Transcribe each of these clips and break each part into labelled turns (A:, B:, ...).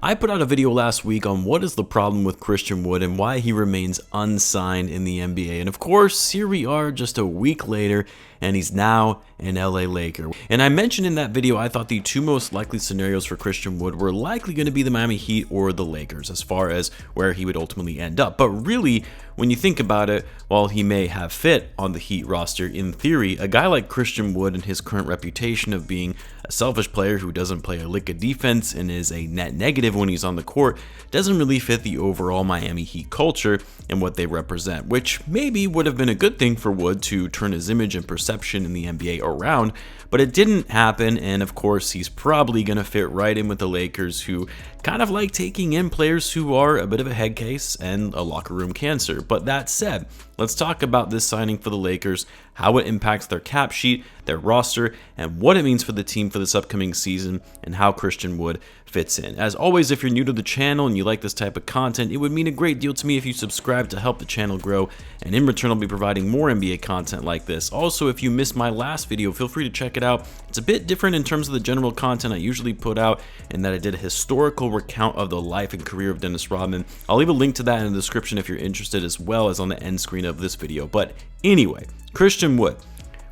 A: I put out a video last week on what is the problem with Christian Wood and why he remains unsigned in the NBA. And of course, here we are just a week later, and he's now an LA Laker. And I mentioned in that video I thought the two most likely scenarios for Christian Wood were likely going to be the Miami Heat or the Lakers as far as where he would ultimately end up. But really, when you think about it, while he may have fit on the Heat roster in theory, a guy like Christian Wood and his current reputation of being a selfish player who doesn't play a lick of defense and is a net negative when he's on the court doesn't really fit the overall Miami Heat culture and what they represent, which maybe would have been a good thing for Wood to turn his image and perception in the NBA around, but it didn't happen. And of course, he's probably going to fit right in with the Lakers, who kind of like taking in players who are a bit of a head case and a locker room cancer. But that said, let's talk about this signing for the Lakers, how it impacts their cap sheet, their roster, and what it means for the team for this upcoming season, and how Christian Wood fits in. As always, if you're new to the channel and you like this type of content, it would mean a great deal to me if you subscribe to help the channel grow, and in return I'll be providing more NBA content like this. Also, if you missed my last video, feel free to check it out. It's a bit different in terms of the general content I usually put out, in that I did a historical recount of the life and career of Dennis Rodman. I'll leave a link to that in the description if you're interested, as well as on the end screen of this video. But anyway, Christian Wood,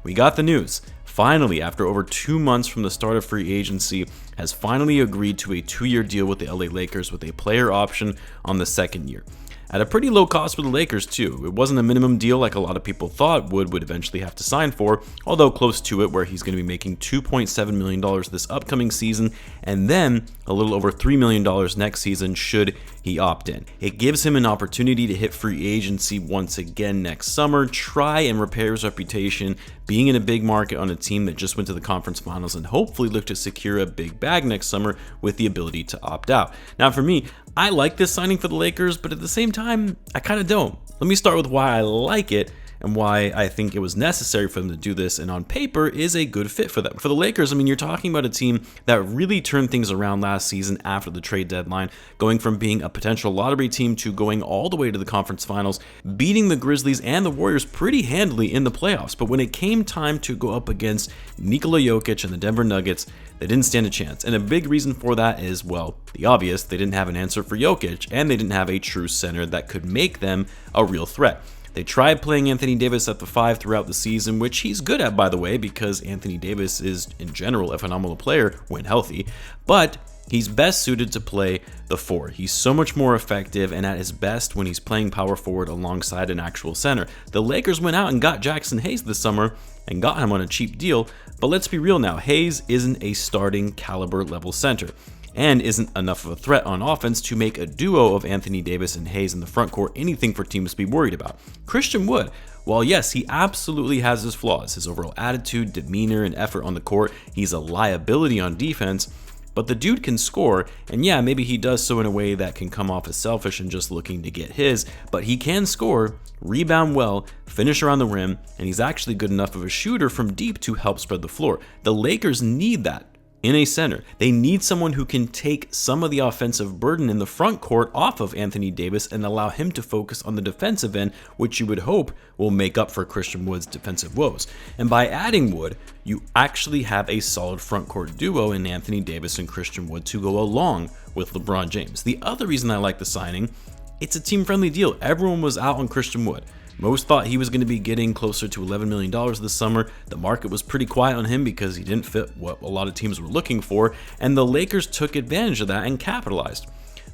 A: we got the news. Finally, after over 2 months from the start of free agency, has finally agreed to a 2-year deal with the LA Lakers with a player option on the second year. At a pretty low cost for the Lakers too. It wasn't a minimum deal like a lot of people thought Wood would eventually have to sign for, although close to it, where he's going to be making $2.7 million this upcoming season, and then a little over $3 million next season should he opt in. It gives him an opportunity to hit free agency once again next summer, try and repair his reputation, being in a big market on a team that just went to the conference finals, and hopefully look to secure a big bag next summer with the ability to opt out. Now for me, I like this signing for the Lakers, but at the same time, I kind of don't. Let me start with why I like it and why I think it was necessary for them to do this, and on paper is a good fit for them. For the Lakers, I mean, you're talking about a team that really turned things around last season after the trade deadline, going from being a potential lottery team to going all the way to the conference finals, beating the Grizzlies and the Warriors pretty handily in the playoffs. But when it came time to go up against Nikola Jokic and the Denver Nuggets, they didn't stand a chance. And a big reason for that is, well, the obvious. They didn't have an answer for Jokic, and they didn't have a true center that could make them a real threat. They tried playing Anthony Davis at the 5 throughout the season, which he's good at, by the way, because Anthony Davis is, in general, a phenomenal player when healthy, but he's best suited to play the 4. He's so much more effective and at his best when he's playing power forward alongside an actual center. The Lakers went out and got Jackson Hayes this summer and got him on a cheap deal, but let's be real now, Hayes isn't a starting caliber level center, and isn't enough of a threat on offense to make a duo of Anthony Davis and Hayes in the front court anything for teams to be worried about. Christian Wood, while yes, he absolutely has his flaws, his overall attitude, demeanor, and effort on the court, he's a liability on defense, but the dude can score, and yeah, maybe he does so in a way that can come off as selfish and just looking to get his, but he can score, rebound well, finish around the rim, and he's actually good enough of a shooter from deep to help spread the floor. The Lakers need that in a center. They need someone who can take some of the offensive burden in the front court off of Anthony Davis and allow him to focus on the defensive end, which you would hope will make up for Christian Wood's defensive woes. And by adding Wood, you actually have a solid front court duo in Anthony Davis and Christian Wood to go along with LeBron James. The other reason I like the signing, it's a team-friendly deal. Everyone was out on Christian Wood. Most thought he was going to be getting closer to $11 million this summer. The market was pretty quiet on him because he didn't fit what a lot of teams were looking for, and the Lakers took advantage of that and capitalized.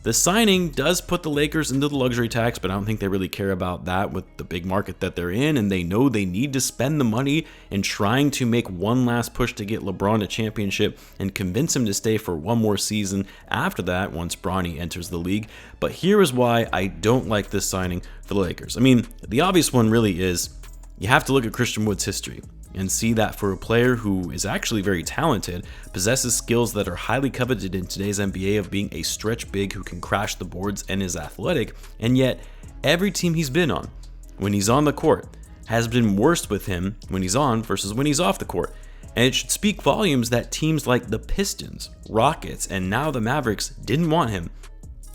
A: The signing does put the Lakers into the luxury tax, but I don't think they really care about that with the big market that they're in, and they know they need to spend the money in trying to make one last push to get LeBron a championship and convince him to stay for one more season after that once Bronny enters the league. But here is why I don't like this signing for the Lakers. I mean, the obvious one really is you have to look at Christian Wood's history and see that for a player who is actually very talented, possesses skills that are highly coveted in today's NBA of being a stretch big who can crash the boards and is athletic, and yet every team he's been on, when he's on the court, has been worse with him when he's on versus when he's off the court. And it should speak volumes that teams like the Pistons, Rockets, and now the Mavericks didn't want him.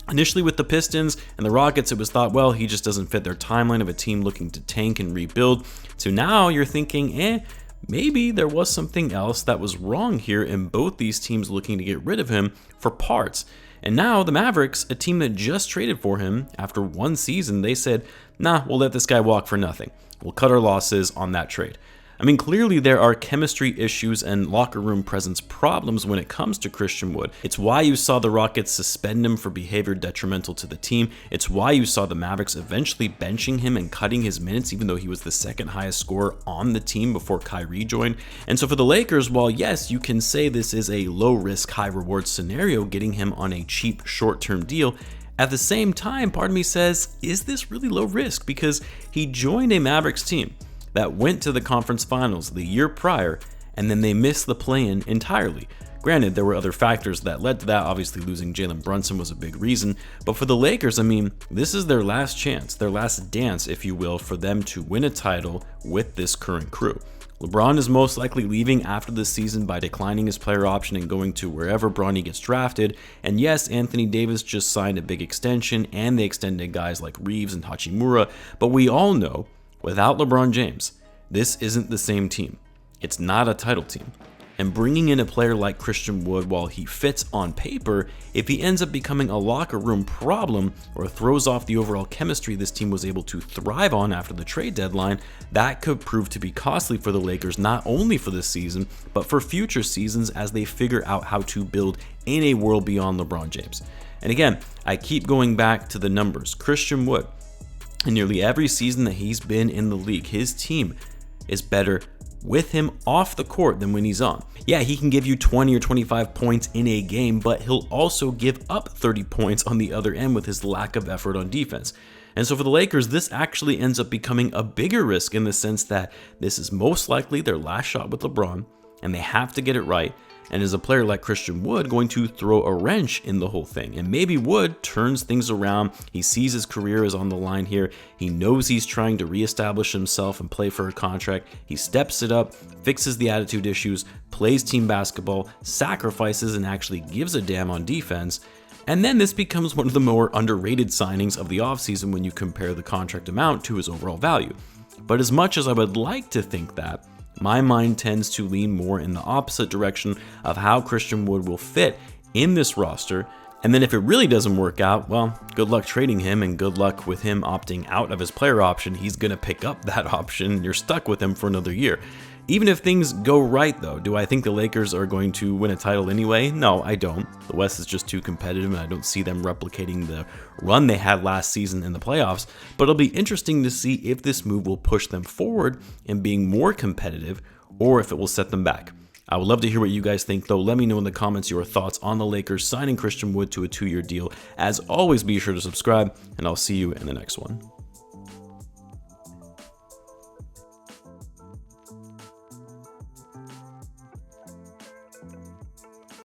A: Initially with the Pistons and the Rockets, it was thought, well, he just doesn't fit their timeline of a team looking to tank and rebuild. So now you're thinking, maybe there was something else that was wrong here in both these teams looking to get rid of him for parts. And now the Mavericks, a team that just traded for him after one season, they said, nah, we'll let this guy walk for nothing. We'll cut our losses on that trade. I mean, clearly there are chemistry issues and locker room presence problems when it comes to Christian Wood. It's why you saw the Rockets suspend him for behavior detrimental to the team. It's why you saw the Mavericks eventually benching him and cutting his minutes, even though he was the second highest scorer on the team before Kyrie joined. And so for the Lakers, while yes, you can say this is a low risk, high reward scenario, getting him on a cheap short-term deal, at the same time, part of me says, is this really low risk? Because he joined a Mavericks team that went to the conference finals the year prior, and then they missed the play-in entirely. Granted, there were other factors that led to that. Obviously, losing Jalen Brunson was a big reason. But for the Lakers, I mean, this is their last chance, their last dance, if you will, for them to win a title with this current crew. LeBron is most likely leaving after this season by declining his player option and going to wherever Bronny gets drafted. And yes, Anthony Davis just signed a big extension, and they extended guys like Reeves and Hachimura. But we all know, without LeBron James, this isn't the same team. It's not a title team. And bringing in a player like Christian Wood, while he fits on paper, if he ends up becoming a locker room problem or throws off the overall chemistry this team was able to thrive on after the trade deadline, that could prove to be costly for the Lakers, not only for this season, but for future seasons as they figure out how to build in a world beyond LeBron James. And again, I keep going back to the numbers. Christian Wood, in nearly every season that he's been in the league, his team is better with him off the court than when he's on. Yeah, he can give you 20 or 25 points in a game, but he'll also give up 30 points on the other end with his lack of effort on defense. And so for the Lakers, this actually ends up becoming a bigger risk in the sense that this is most likely their last shot with LeBron, and they have to get it right. And is a player like Christian Wood going to throw a wrench in the whole thing? And maybe Wood turns things around. He sees his career is on the line here. He knows he's trying to reestablish himself and play for a contract. He steps it up, fixes the attitude issues, plays team basketball, sacrifices, and actually gives a damn on defense. And then this becomes one of the more underrated signings of the offseason when you compare the contract amount to his overall value. But as much as I would like to think that, my mind tends to lean more in the opposite direction of how Christian Wood will fit in this roster. And then if it really doesn't work out, well, good luck trading him and good luck with him opting out of his player option. He's going to pick up that option and you're stuck with him for another year. Even if things go right, though, do I think the Lakers are going to win a title anyway? No, I don't. The West is just too competitive, and I don't see them replicating the run they had last season in the playoffs. But it'll be interesting to see if this move will push them forward in being more competitive, or if it will set them back. I would love to hear what you guys think, though. Let me know in the comments your thoughts on the Lakers signing Christian Wood to a 2-year deal. As always, be sure to subscribe, and I'll see you in the next one.